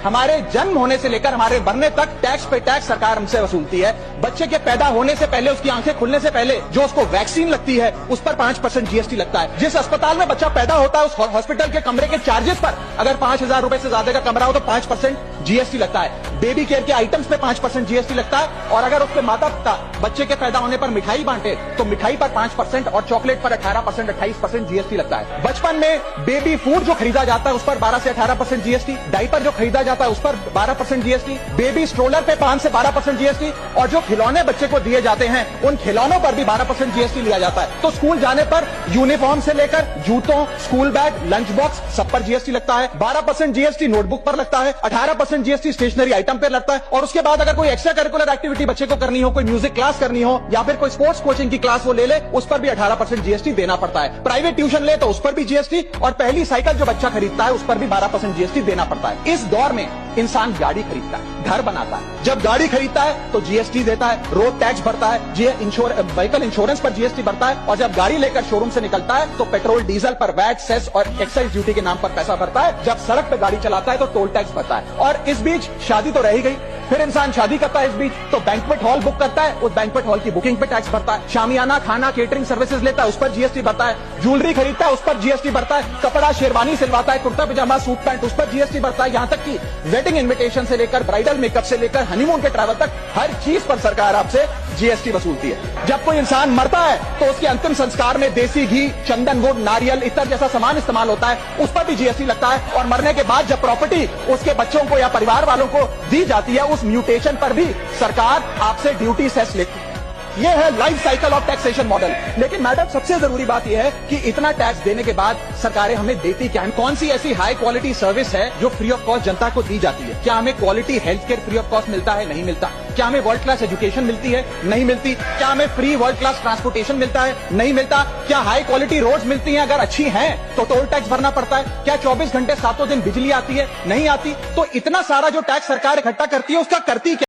हमारे जन्म होने से लेकर हमारे मरने तक टैक्स पे टैक्स सरकार हमसे वसूलती है। बच्चे के पैदा होने से पहले, उसकी आंखें खुलने से पहले जो उसको वैक्सीन लगती है उस पर 5% जीएसटी लगता है। जिस अस्पताल में बच्चा पैदा होता है उस हॉस्पिटल के कमरे के चार्जेस पर अगर 5,000 रुपए से ज्यादा का कमरा हो तो 5% जीएसटी लगता है। बेबी केयर के आइटम्स पे 5% जीएसटी लगता है। और अगर उसके माता पिता बच्चे के पैदा होने पर मिठाई बांटे तो मिठाई पर 5% और चॉकलेट पर 18%, 28% जीएसटी लगता है। बचपन में बेबी फूड जो खरीदा जाता है उस पर 12 से 18% जीएसटी, डायपर जो खरीदा जाता है उस पर 12% जीएसटी, बेबी स्ट्रोलर पे 5 से 12% जीएसटी, और जो खिलौने बच्चे को दिए जाते हैं उन खिलौनों पर भी 12% जीएसटी लिया जाता है। तो स्कूल जाने पर यूनिफॉर्म से लेकर जूतों, स्कूल बैग, लंच बॉक्स सब पर जीएसटी लगता है। 12% जीएसटी नोटबुक पर लगता है, 18% जीएसटी स्टेशनरी आइटम पर लगता है। और उसके बाद अगर कोई एक्स्ट्रा करिकुलर एक्टिविटी बच्चे को करनी हो, कोई म्यूजिक क्लास करनी हो या फिर कोई स्पोर्ट्स कोचिंग की क्लास वो ले ले, उस पर भी 18% जीएसटी देना पड़ता है। प्राइवेट ट्यूशन ले तो उस पर भी जीएसटी, और पहली साइकिल जो बच्चा खरीदता है उस पर भी 12% जीएसटी देना पड़ता है। इस दौर में इंसान गाड़ी खरीदता है, घर बनाता है। जब गाड़ी खरीदता है तो जीएसटी देता है, रोड टैक्स भरता है, व्हीकल इंश्योरेंस पर जीएसटी भरता है, और जब गाड़ी लेकर शोरूम से निकलता है तो पेट्रोल डीजल पर वैट, सेस और एक्साइज ड्यूटी के नाम पर पैसा भरता है। जब सड़क पर गाड़ी चलाता है तो टोल टैक्स भरता है। और इस बीच शादी तो रह ही गई, फिर इंसान शादी करता है, इस बीच तो बैंक्वेट हॉल बुक करता है, उस बैंक्वेट हॉल की बुकिंग पे टैक्स भरता है। शामियाना, खाना, केटरिंग सर्विसेज लेता है, उस पर जीएसटी भरता है। ज्वेलरी खरीदता है, उस पर जीएसटी भरता है। कपड़ा, शेरवानी सिलवाता है, कुर्ता पजामा, सूट पैंट, उस पर जीएसटी भरता है। यहां तक कि वेडिंग इन्विटेशन से लेकर ब्राइडल मेकअप से लेकर हनीमून के ट्रैवल तक हर चीज पर सरकार आपसे जीएसटी वसूलती है। जब कोई इंसान मरता है तो उसके अंतिम संस्कार में देसी घी, चंदन, वुड, नारियल, इत्र जैसा सामान इस्तेमाल होता है, उस पर भी जीएसटी लगता है। और मरने के बाद जब प्रॉपर्टी उसके बच्चों को या परिवार वालों को दी जाती है, उस म्यूटेशन पर भी सरकार आपसे ड्यूटी सेस लेती है। यह है life cycle of taxation model. लेकिन मैडम सबसे जरूरी बात यह है कि इतना टैक्स देने के बाद सरकारें हमें देती क्या है? कौन सी ऐसी हाई क्वालिटी सर्विस है जो फ्री ऑफ कॉस्ट जनता को दी जाती है? क्या हमें quality health care free of cost मिलता है? नहीं मिलता। क्या हमें वर्ल्ड क्लास एजुकेशन मिलती है? नहीं मिलती। क्या हमें फ्री वर्ल्ड क्लास ट्रांसपोर्टेशन मिलता है? नहीं मिलता। क्या हाई क्वालिटी रोड्स मिलती हैं? अगर अच्छी हैं तो टोल टैक्स भरना पड़ता है। क्या 24 घंटे 7 दिन बिजली आती है? नहीं आती। तो इतना सारा जो टैक्स सरकार इकट्ठा करती है उसका करती क्या?